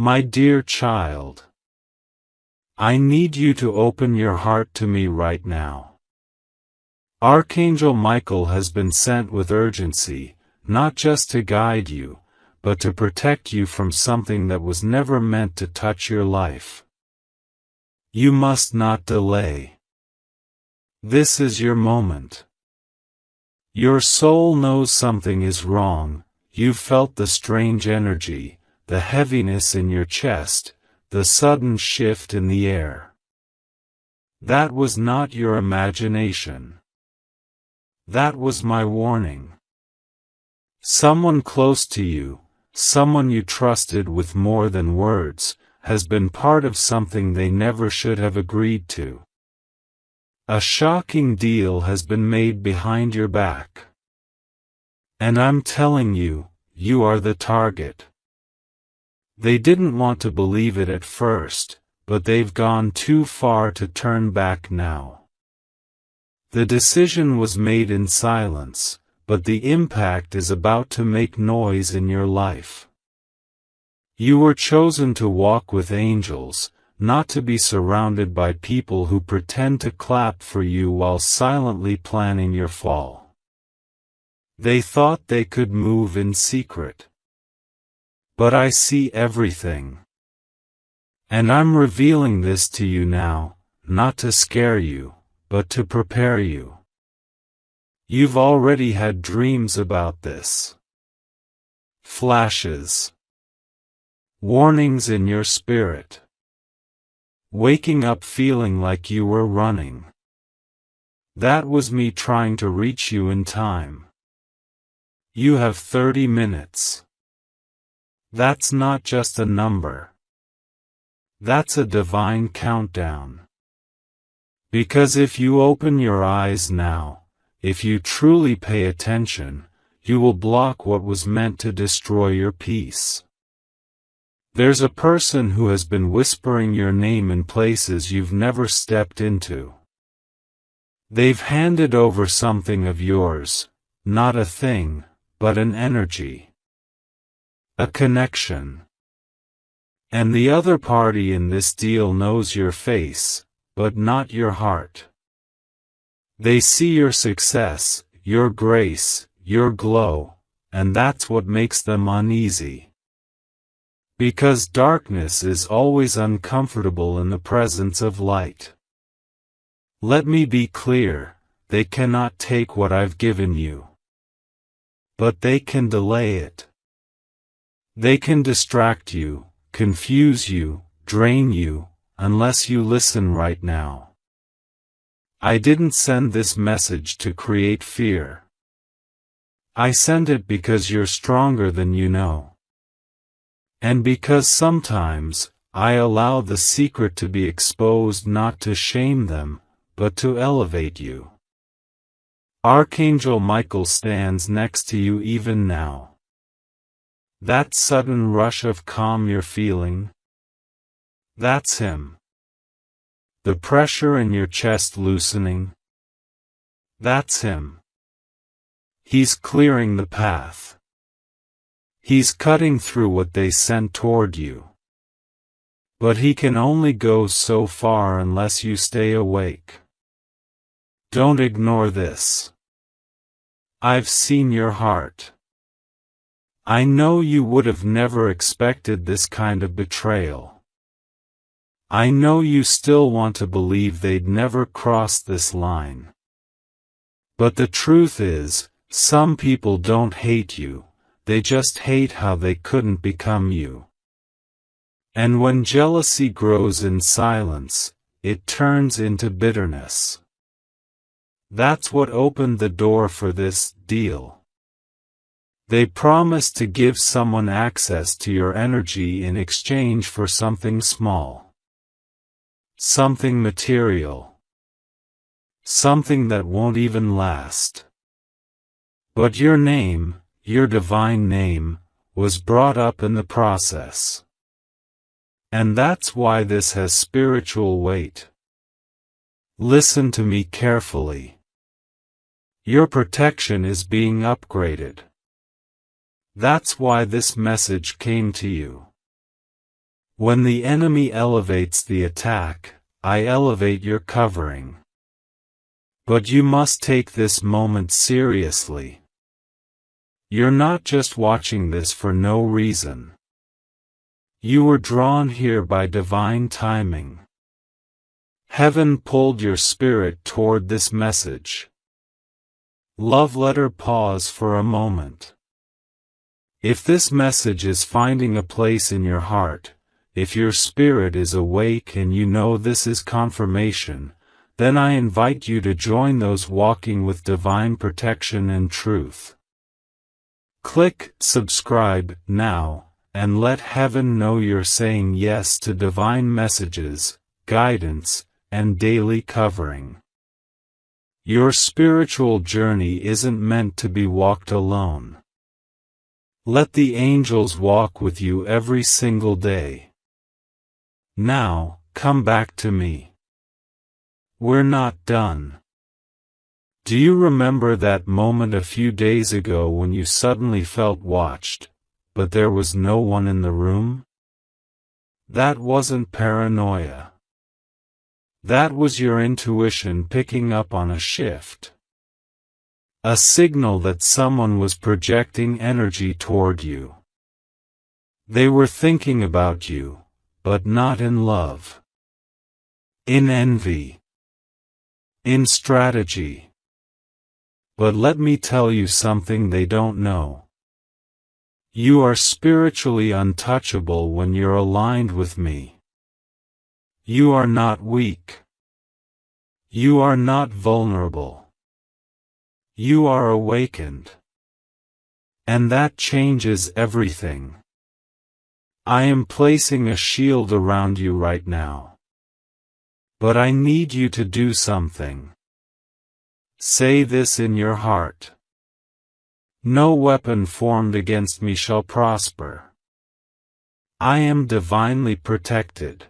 My dear child, I need you to open your heart to me right now. Archangel Michael has been sent with urgency, not just to guide you, but to protect you from something that was never meant to touch your life. You must not delay. This is your moment. Your soul knows something is wrong. You've felt the strange energy, the heaviness in your chest, the sudden shift in the air. That was not your imagination. That was my warning. Someone close to you, someone you trusted with more than words, has been part of something they never should have agreed to. A shocking deal has been made behind your back. And I'm telling you, you are the target. They didn't want to believe it at first, but they've gone too far to turn back now. The decision was made in silence, but the impact is about to make noise in your life. You were chosen to walk with angels, not to be surrounded by people who pretend to clap for you while silently planning your fall. They thought they could move in secret. But I see everything. And I'm revealing this to you now, not to scare you, but to prepare you. You've already had dreams about this. Flashes. Warnings in your spirit. Waking up feeling like you were running. That was me trying to reach you in time. You have 30 minutes. That's not just a number. That's a divine countdown. Because if you open your eyes now, if you truly pay attention, you will block what was meant to destroy your peace. There's a person who has been whispering your name in places you've never stepped into. They've handed over something of yours, not a thing, but an energy. A connection. And the other party in this deal knows your face, but not your heart. They see your success, your grace, your glow, and that's what makes them uneasy. Because darkness is always uncomfortable in the presence of light. Let me be clear, they cannot take what I've given you. But they can delay it. They can distract you, confuse you, drain you, unless you listen right now. I didn't send this message to create fear. I sent it because you're stronger than you know. And because sometimes, I allow the secret to be exposed not to shame them, but to elevate you. Archangel Michael stands next to you even now. That sudden rush of calm you're feeling? That's him. The pressure in your chest loosening? That's him. He's clearing the path. He's cutting through what they sent toward you. But he can only go so far unless you stay awake. Don't ignore this. I've seen your heart. I know you would have never expected this kind of betrayal. I know you still want to believe they'd never cross this line. But the truth is, some people don't hate you. They just hate how they couldn't become you. And when jealousy grows in silence, it turns into bitterness. That's what opened the door for this deal. They promised to give someone access to your energy in exchange for something small. Something material. Something that won't even last. But your name, your divine name, was brought up in the process. And that's why this has spiritual weight. Listen to me carefully. Your protection is being upgraded. That's why this message came to you. When the enemy elevates the attack, I elevate your covering. But you must take this moment seriously. You're not just watching this for no reason. You were drawn here by divine timing. Heaven pulled your spirit toward this message. Love letter, pause for a moment. If this message is finding a place in your heart, if your spirit is awake and you know this is confirmation, then I invite you to join those walking with divine protection and truth. Click subscribe now, and let heaven know you're saying yes to divine messages, guidance, and daily covering. Your spiritual journey isn't meant to be walked alone. Let the angels walk with you every single day. Now, come back to me. We're not done. Do you remember that moment a few days ago when you suddenly felt watched, but there was no one in the room? That wasn't paranoia. That was your intuition picking up on a shift. A signal that someone was projecting energy toward you. They were thinking about you, but not in love. In envy. In strategy. But let me tell you something they don't know. You are spiritually untouchable when you're aligned with me. You are not weak. You are not vulnerable. You are awakened. And that changes everything. I am placing a shield around you right now. But I need you to do something. Say this in your heart. No weapon formed against me shall prosper. I am divinely protected.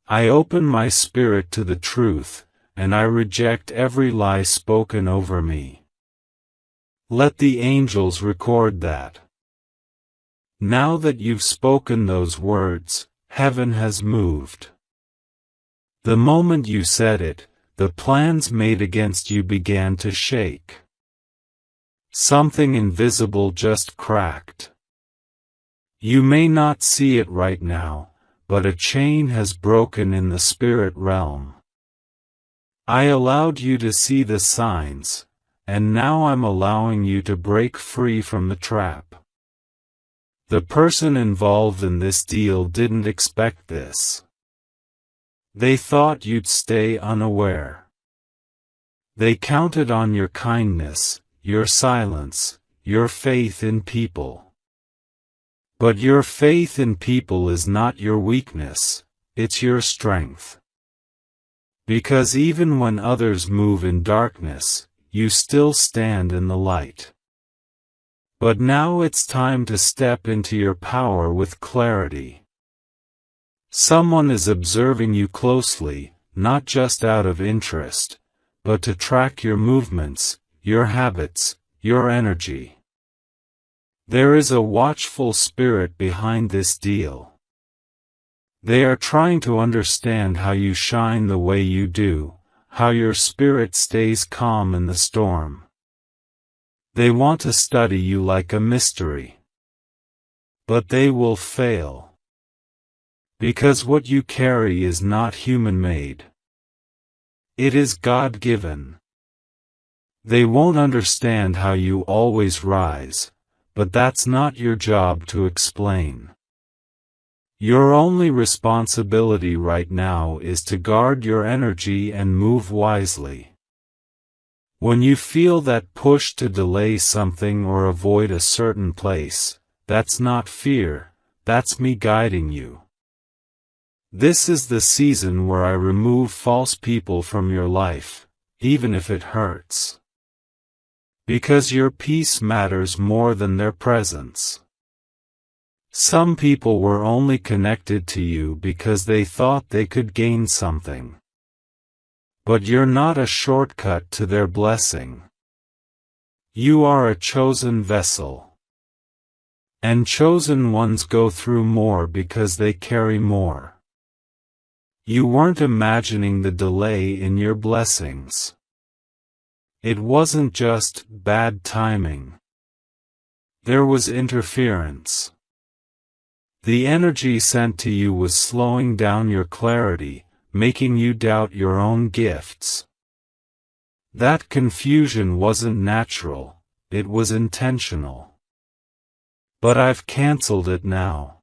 I open my spirit to the truth, and I reject every lie spoken over me. Let the angels record that. Now that you've spoken those words, heaven has moved. The moment you said it, the plans made against you began to shake. Something invisible just cracked. You may not see it right now, but a chain has broken in the spirit realm. I allowed you to see the signs, and now I'm allowing you to break free from the trap. The person involved in this deal didn't expect this. They thought you'd stay unaware. They counted on your kindness, your silence, your faith in people. But your faith in people is not your weakness, it's your strength. Because even when others move in darkness, you still stand in the light. But now it's time to step into your power with clarity. Someone is observing you closely, not just out of interest, but to track your movements, your habits, your energy. There is a watchful spirit behind this deal. They are trying to understand how you shine the way you do, how your spirit stays calm in the storm. They want to study you like a mystery. But they will fail. Because what you carry is not human-made. It is God-given. They won't understand how you always rise, but that's not your job to explain. Your only responsibility right now is to guard your energy and move wisely. When you feel that push to delay something or avoid a certain place, that's not fear, that's me guiding you. This is the season where I remove false people from your life, even if it hurts. Because your peace matters more than their presence. Some people were only connected to you because they thought they could gain something. But you're not a shortcut to their blessing. You are a chosen vessel. And chosen ones go through more because they carry more. You weren't imagining the delay in your blessings. It wasn't just bad timing. There was interference. The energy sent to you was slowing down your clarity, making you doubt your own gifts. That confusion wasn't natural, it was intentional. But I've cancelled it now.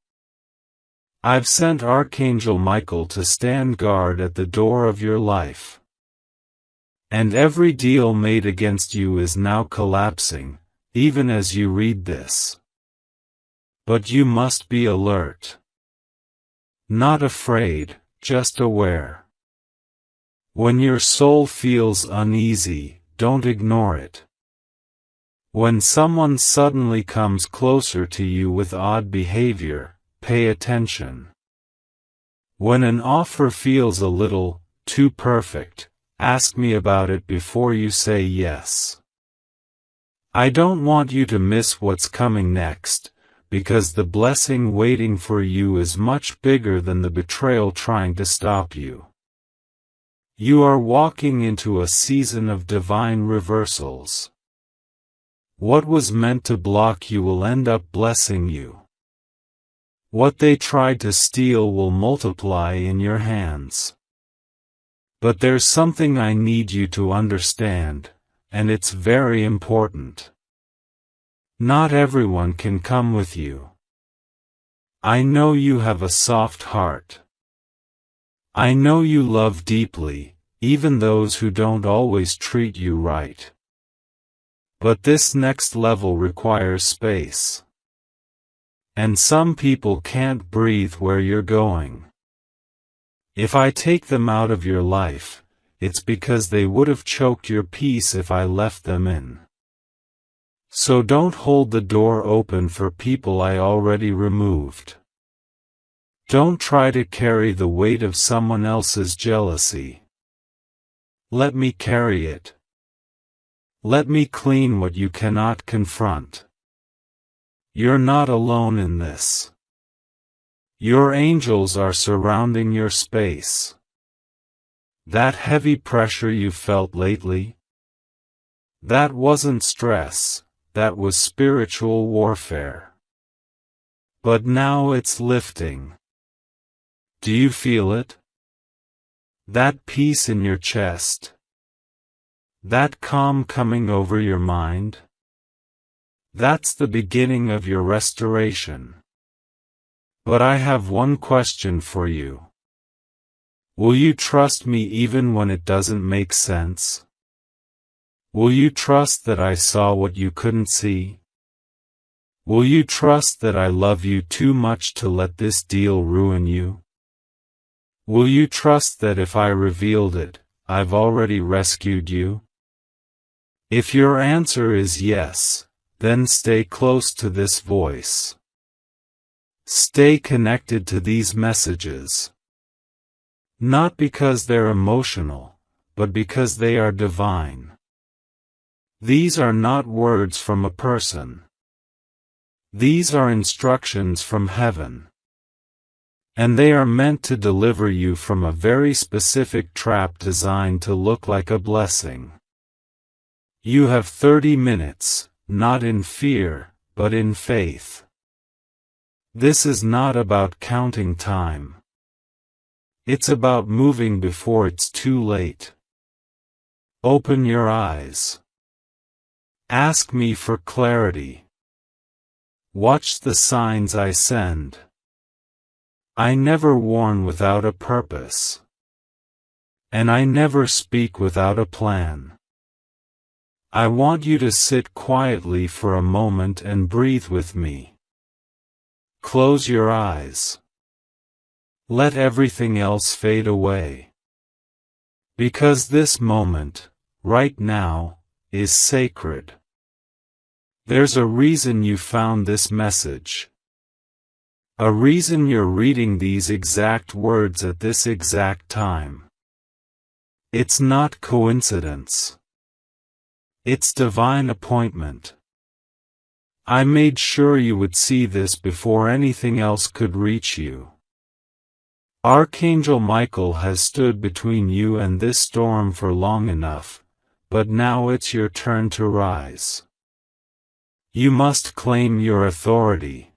I've sent Archangel Michael to stand guard at the door of your life. And every deal made against you is now collapsing, even as you read this. But you must be alert. Not afraid, just aware. When your soul feels uneasy, don't ignore it. When someone suddenly comes closer to you with odd behavior, pay attention. When an offer feels a little too perfect, ask me about it before you say yes. I don't want you to miss what's coming next, because the blessing waiting for you is much bigger than the betrayal trying to stop you. You are walking into a season of divine reversals. What was meant to block you will end up blessing you. What they tried to steal will multiply in your hands. But there's something I need you to understand, and it's very important. Not everyone can come with you. I know you have a soft heart. I know you love deeply, even those who don't always treat you right. But this next level requires space. And some people can't breathe where you're going. If I take them out of your life, it's because they would have choked your peace if I left them in. So don't hold the door open for people I already removed. Don't try to carry the weight of someone else's jealousy. Let me carry it. Let me clean what you cannot confront. You're not alone in this. Your angels are surrounding your space. That heavy pressure you felt lately? That wasn't stress, that was spiritual warfare. But now it's lifting. Do you feel it? That peace in your chest? That calm coming over your mind? That's the beginning of your restoration. But I have one question for you. Will you trust me even when it doesn't make sense? Will you trust that I saw what you couldn't see? Will you trust that I love you too much to let this deal ruin you? Will you trust that if I revealed it, I've already rescued you? If your answer is yes, then stay close to this voice. Stay connected to these messages. Not because they're emotional, but because they are divine. These are not words from a person. These are instructions from heaven. And they are meant to deliver you from a very specific trap designed to look like a blessing. You have 30 minutes, not in fear, but in faith. This is not about counting time. It's about moving before it's too late. Open your eyes. Ask me for clarity. Watch the signs I send. I never warn without a purpose. And I never speak without a plan. I want you to sit quietly for a moment and breathe with me. Close your eyes. Let everything else fade away. Because this moment, right now, is sacred. There's a reason you found this message. A reason you're reading these exact words at this exact time. It's not coincidence. It's divine appointment. I made sure you would see this before anything else could reach you. Archangel Michael has stood between you and this storm for long enough, but now it's your turn to rise. You must claim your authority.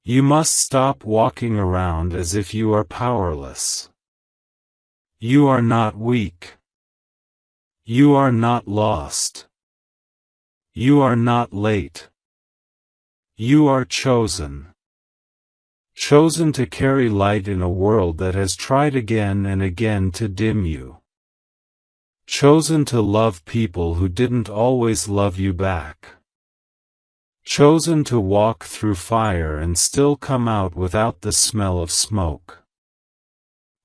You must stop walking around as if you are powerless. You are not weak. You are not lost. You are not late. You are chosen. Chosen to carry light in a world that has tried again and again to dim you. Chosen to love people who didn't always love you back. Chosen to walk through fire and still come out without the smell of smoke.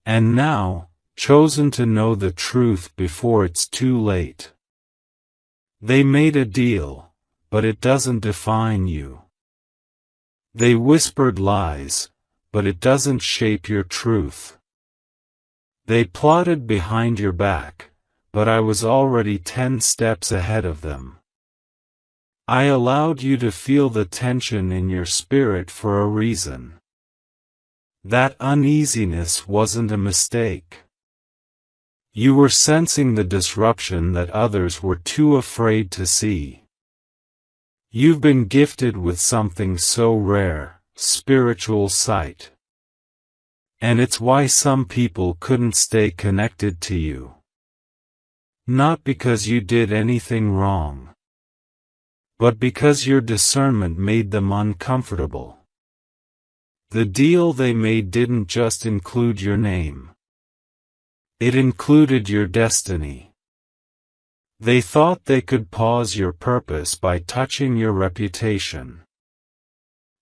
And now, chosen to know the truth before it's too late. They made a deal, but it doesn't define you. They whispered lies, but it doesn't shape your truth. They plotted behind your back, but I was already 10 steps ahead of them. I allowed you to feel the tension in your spirit for a reason. That uneasiness wasn't a mistake. You were sensing the disruption that others were too afraid to see. You've been gifted with something so rare, spiritual sight. And it's why some people couldn't stay connected to you. Not because you did anything wrong, but because your discernment made them uncomfortable. The deal they made didn't just include your name. It included your destiny. They thought they could pause your purpose by touching your reputation.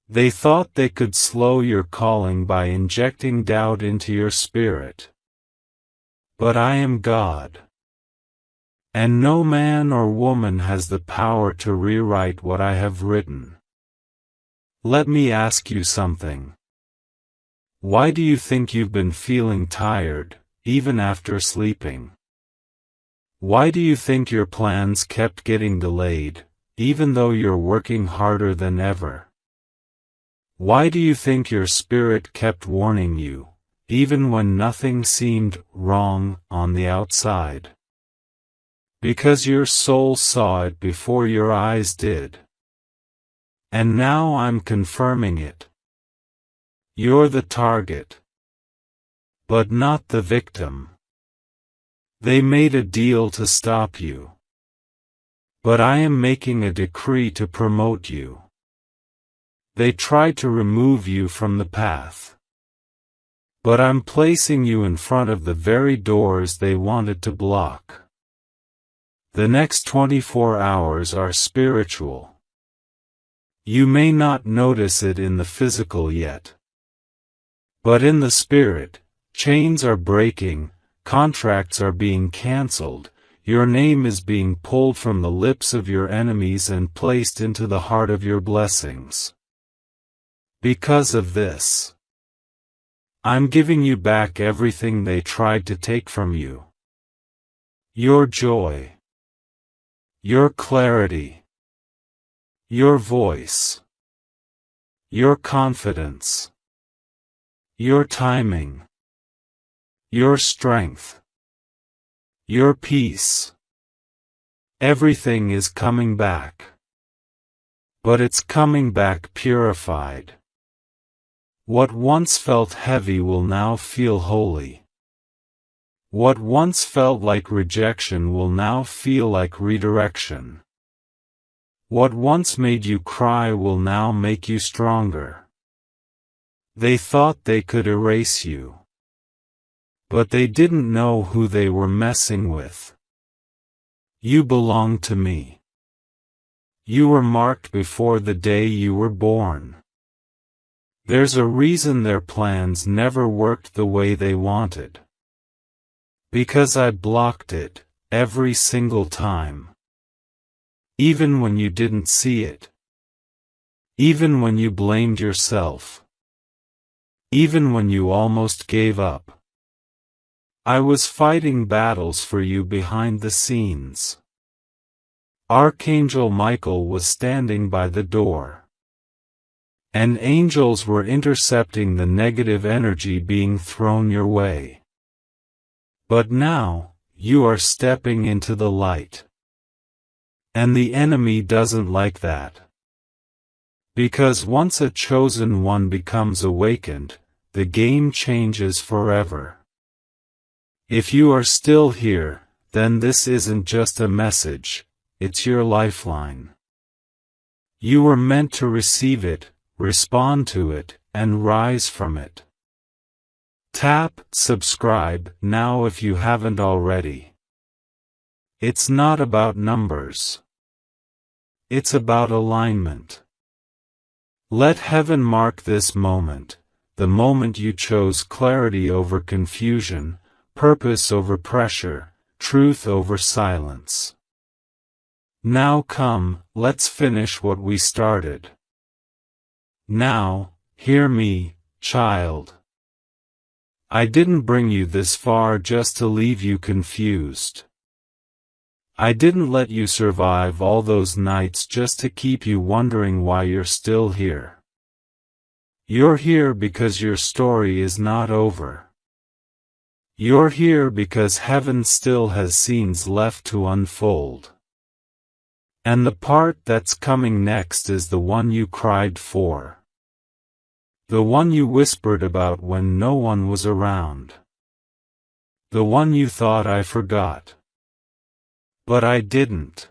They thought they could slow your calling by injecting doubt into your spirit. But I am God. And no man or woman has the power to rewrite what I have written. Let me ask you something. Why do you think you've been feeling tired, even after sleeping? Why do you think your plans kept getting delayed, even though you're working harder than ever? Why do you think your spirit kept warning you, even when nothing seemed wrong on the outside? Because your soul saw it before your eyes did. And now I'm confirming it. You're the target, but not the victim. They made a deal to stop you. But I am making a decree to promote you. They tried to remove you from the path. But I'm placing you in front of the very doors they wanted to block. The next 24 hours are spiritual. You may not notice it in the physical yet. But in the spirit, chains are breaking, contracts are being cancelled, your name is being pulled from the lips of your enemies and placed into the heart of your blessings. Because of this, I'm giving you back everything they tried to take from you. Your joy. Your clarity. Your voice. Your confidence. Your timing. Your strength. Your peace. Everything is coming back. But it's coming back purified. What once felt heavy will now feel holy. What once felt like rejection will now feel like redirection. What once made you cry will now make you stronger. They thought they could erase you. But they didn't know who they were messing with. You belong to me. You were marked before the day you were born. There's a reason their plans never worked the way they wanted. Because I blocked it, every single time. Even when you didn't see it. Even when you blamed yourself. Even when you almost gave up. I was fighting battles for you behind the scenes. Archangel Michael was standing by the door. And angels were intercepting the negative energy being thrown your way. But now, you are stepping into the light. And the enemy doesn't like that. Because once a chosen one becomes awakened, the game changes forever. If you are still here, then this isn't just a message, it's your lifeline. You were meant to receive it, respond to it, and rise from it. Tap subscribe now if you haven't already. It's not about numbers. It's about alignment. Let heaven mark this moment, the moment you chose clarity over confusion, purpose over pressure, truth over silence. Now come, let's finish what we started. Now, hear me, child. I didn't bring you this far just to leave you confused. I didn't let you survive all those nights just to keep you wondering why you're still here. You're here because your story is not over. You're here because heaven still has scenes left to unfold. And the part that's coming next is the one you cried for. The one you whispered about when no one was around. The one you thought I forgot. But I didn't.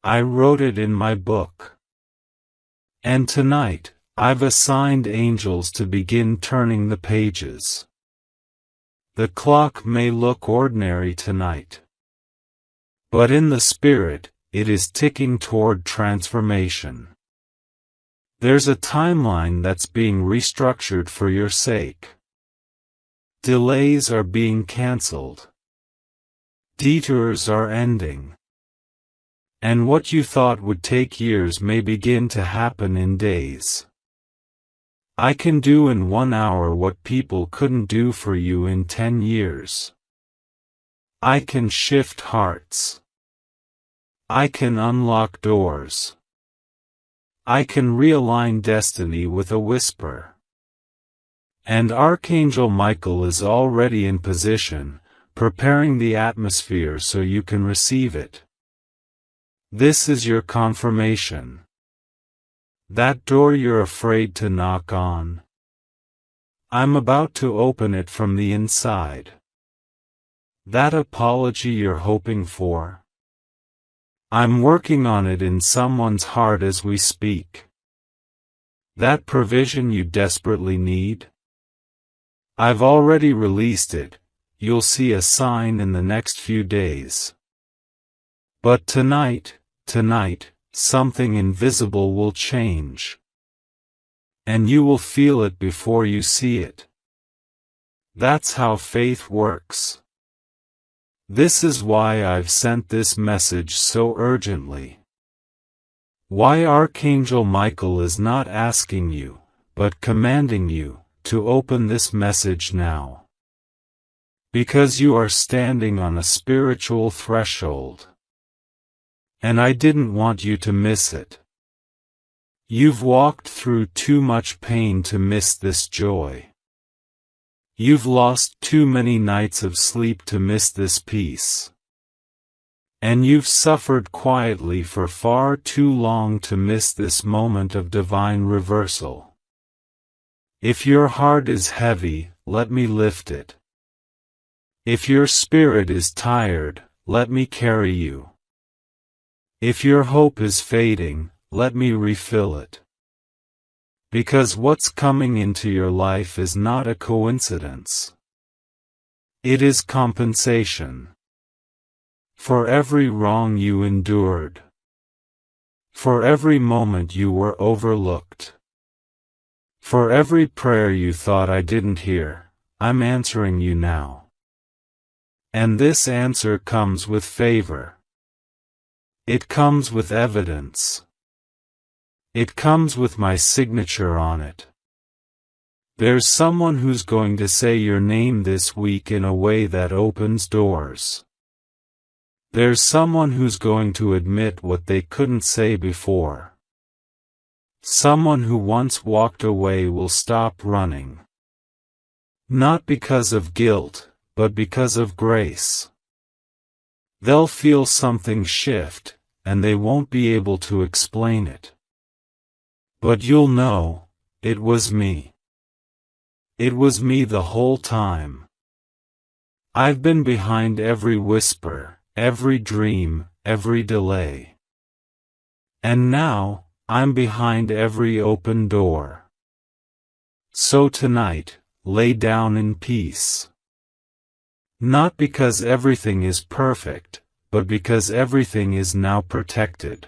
I wrote it in my book. And tonight, I've assigned angels to begin turning the pages. The clock may look ordinary tonight. But in the spirit, it is ticking toward transformation. There's a timeline that's being restructured for your sake. Delays are being cancelled. Detours are ending. And what you thought would take years may begin to happen in days. I can do in 1 hour what people couldn't do for you in 10 years. I can shift hearts. I can unlock doors. I can realign destiny with a whisper. And Archangel Michael is already in position, preparing the atmosphere so you can receive it. This is your confirmation. That door you're afraid to knock on. I'm about to open it from the inside. That apology you're hoping for. I'm working on it in someone's heart as we speak. That provision you desperately need. I've already released it. You'll see a sign in the next few days. But tonight, something invisible will change. And you will feel it before you see it. That's how faith works. This is why I've sent this message so urgently. Why Archangel Michael is not asking you, but commanding you, to open this message now. Because you are standing on a spiritual threshold. And I didn't want you to miss it. You've walked through too much pain to miss this joy. You've lost too many nights of sleep to miss this peace. And you've suffered quietly for far too long to miss this moment of divine reversal. If your heart is heavy, let me lift it. If your spirit is tired, let me carry you. If your hope is fading, let me refill it. Because what's coming into your life is not a coincidence. It is compensation. For every wrong you endured. For every moment you were overlooked. For every prayer you thought I didn't hear, I'm answering you now. And this answer comes with favor. It comes with evidence. It comes with my signature on it. There's someone who's going to say your name this week in a way that opens doors. There's someone who's going to admit what they couldn't say before. Someone who once walked away will stop running. Not because of guilt, but because of grace. They'll feel something shift, and they won't be able to explain it. But you'll know, it was me. It was me the whole time. I've been behind every whisper, every dream, every delay. And now, I'm behind every open door. So tonight, lay down in peace. Not because everything is perfect, but because everything is now protected.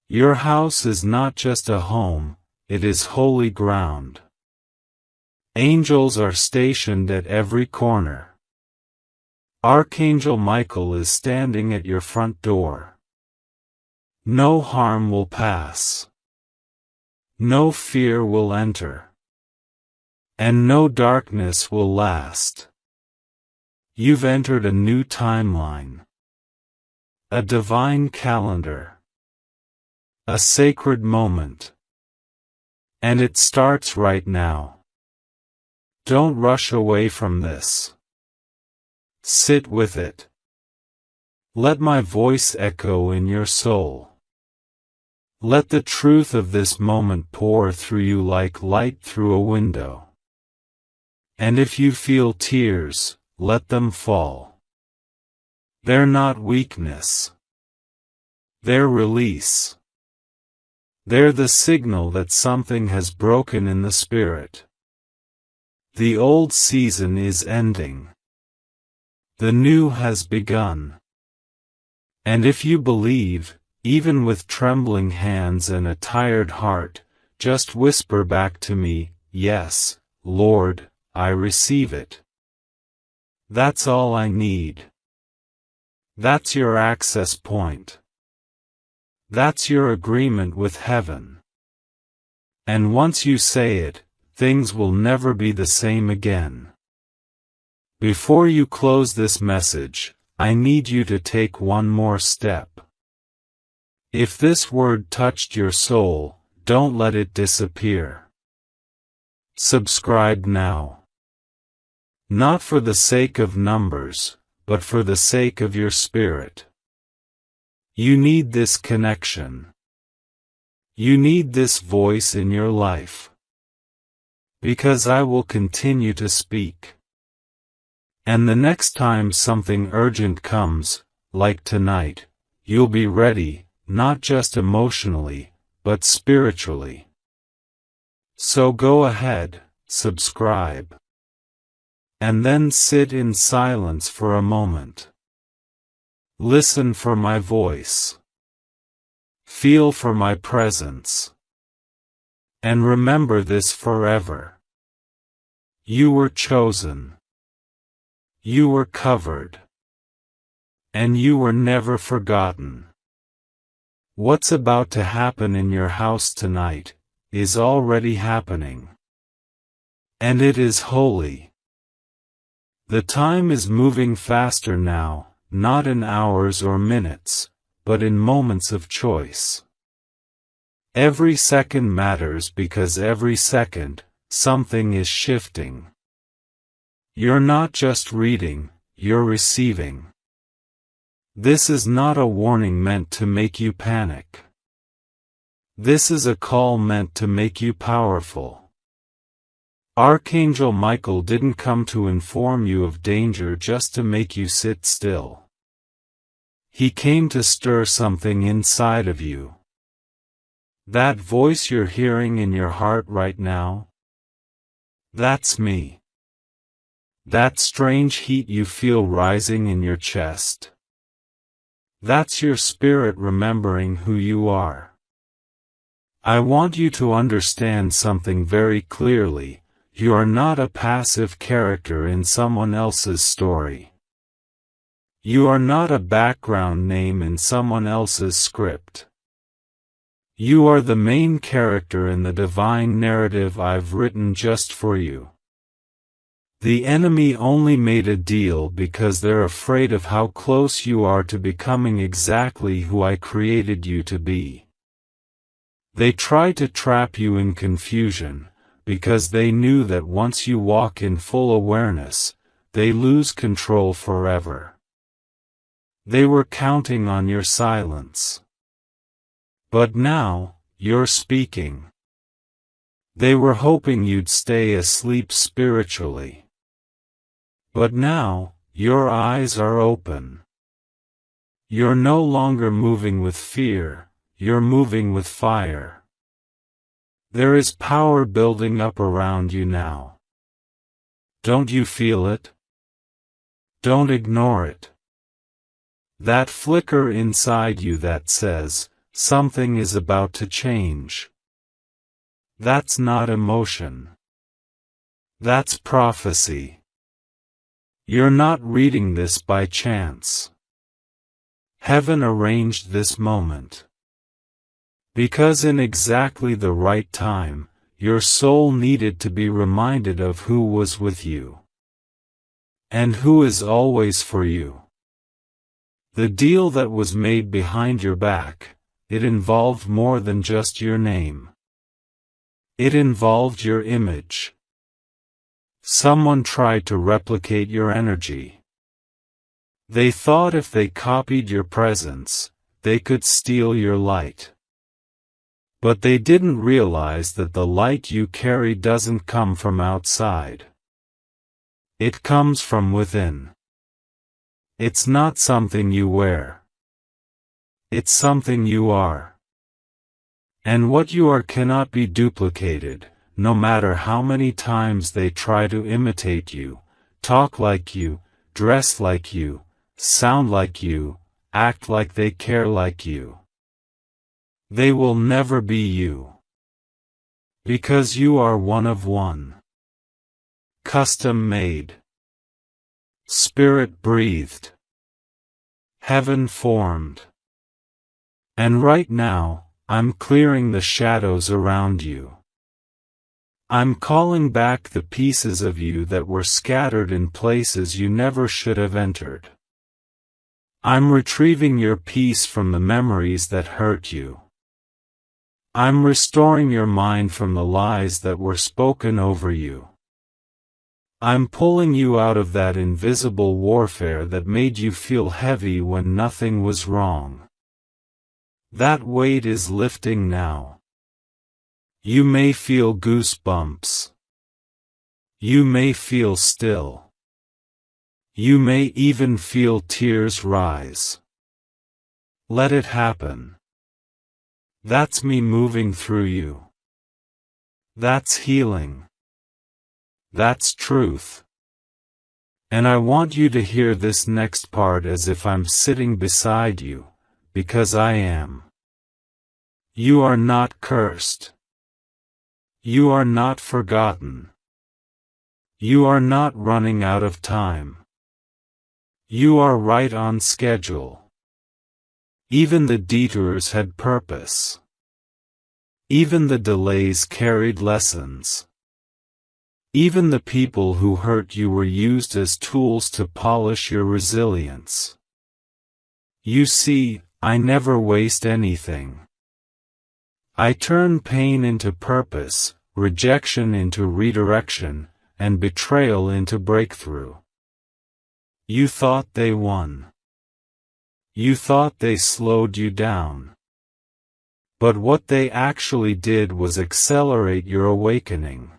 Your house is not just a home, it is holy ground. Angels are stationed at every corner. Archangel Michael is standing at your front door. No harm will pass. No fear will enter. And no darkness will last. You've entered a new timeline. A divine calendar. A sacred moment. And it starts right now. Don't rush away from this. Sit with it. Let my voice echo in your soul. Let the truth of this moment pour through you like light through a window. And if you feel tears, let them fall. They're not weakness. They're release. They're the signal that something has broken in the spirit. The old season is ending. The new has begun. And if you believe, even with trembling hands and a tired heart, just whisper back to me, "Yes, Lord, I receive it." That's all I need. That's your access point. That's your agreement with heaven. And once you say it, things will never be the same again. Before you close this message, I need you to take one more step. If this word touched your soul, don't let it disappear. Subscribe now. Not for the sake of numbers, but for the sake of your spirit. You need this connection. You need this voice in your life. Because I will continue to speak. And the next time something urgent comes, like tonight, you'll be ready, not just emotionally, but spiritually. So go ahead, subscribe. And then sit in silence for a moment. Listen for my voice. Feel for my presence. And remember this forever. You were chosen. You were covered. And you were never forgotten. What's about to happen in your house tonight is already happening. And it is holy. The time is moving faster now, not in hours or minutes, but in moments of choice. Every second matters because every second, something is shifting. You're not just reading, you're receiving. This is not a warning meant to make you panic. This is a call meant to make you powerful. Archangel Michael didn't come to inform you of danger just to make you sit still. He came to stir something inside of you. That voice you're hearing in your heart right now? That's me. That strange heat you feel rising in your chest. That's your spirit remembering who you are. I want you to understand something very clearly. You are not a passive character in someone else's story. You are not a background name in someone else's script. You are the main character in the divine narrative I've written just for you. The enemy only made a deal because they're afraid of how close you are to becoming exactly who I created you to be. They try to trap you in confusion, because they knew that once you walk in full awareness, they lose control forever. They were counting on your silence. But now, you're speaking. They were hoping you'd stay asleep spiritually. But now, your eyes are open. You're no longer moving with fear, you're moving with fire. There is power building up around you now. Don't you feel it? Don't ignore it. That flicker inside you that says, something is about to change. That's not emotion. That's prophecy. You're not reading this by chance. Heaven arranged this moment. Because in exactly the right time, your soul needed to be reminded of who was with you. And who is always for you. The deal that was made behind your back, it involved more than just your name. It involved your image. Someone tried to replicate your energy. They thought if they copied your presence, they could steal your light. But they didn't realize that the light you carry doesn't come from outside. It comes from within. It's not something you wear. It's something you are. And what you are cannot be duplicated, no matter how many times they try to imitate you, talk like you, dress like you, sound like you, act like they care like you. They will never be you. Because you are one of one. Custom made. Spirit breathed. Heaven formed. And right now, I'm clearing the shadows around you. I'm calling back the pieces of you that were scattered in places you never should have entered. I'm retrieving your peace from the memories that hurt you. I'm restoring your mind from the lies that were spoken over you. I'm pulling you out of that invisible warfare that made you feel heavy when nothing was wrong. That weight is lifting now. You may feel goosebumps. You may feel still. You may even feel tears rise. Let it happen. That's me moving through you. That's healing. That's truth. And I want you to hear this next part as if I'm sitting beside you, because I am. You are not cursed. You are not forgotten. You are not running out of time. You are right on schedule. Even the detours had purpose. Even the delays carried lessons. Even the people who hurt you were used as tools to polish your resilience. You see, I never waste anything. I turn pain into purpose, rejection into redirection, and betrayal into breakthrough. You thought they won. You thought they slowed you down. But what they actually did was accelerate your awakening.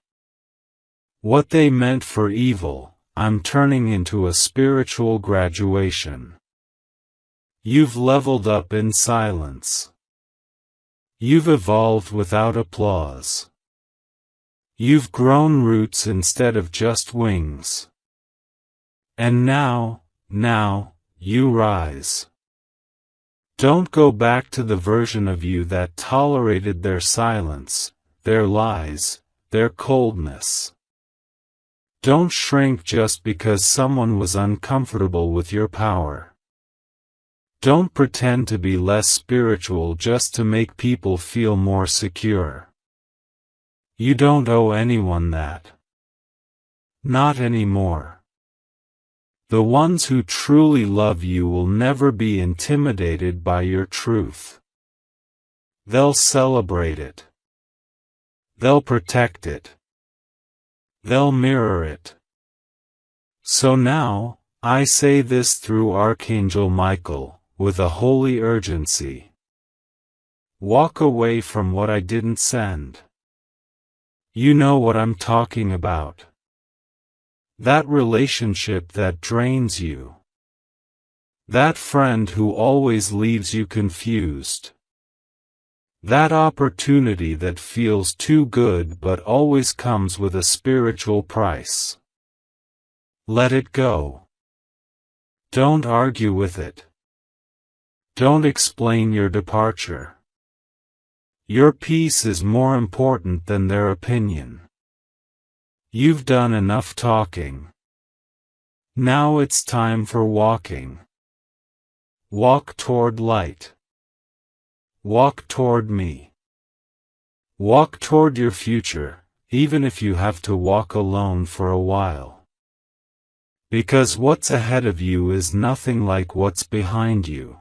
What they meant for evil, I'm turning into a spiritual graduation. You've leveled up in silence. You've evolved without applause. You've grown roots instead of just wings. And now, you rise. Don't go back to the version of you that tolerated their silence, their lies, their coldness. Don't shrink just because someone was uncomfortable with your power. Don't pretend to be less spiritual just to make people feel more secure. You don't owe anyone that. Not anymore. The ones who truly love you will never be intimidated by your truth. They'll celebrate it. They'll protect it. They'll mirror it. So now, I say this through Archangel Michael, with a holy urgency. Walk away from what I didn't send. You know what I'm talking about. That relationship that drains you. That friend who always leaves you confused. That opportunity that feels too good but always comes with a spiritual price. Let it go. Don't argue with it. Don't explain your departure. Your peace is more important than their opinion. You've done enough talking. Now it's time for walking. Walk toward light. Walk toward me. Walk toward your future, even if you have to walk alone for a while. Because what's ahead of you is nothing like what's behind you.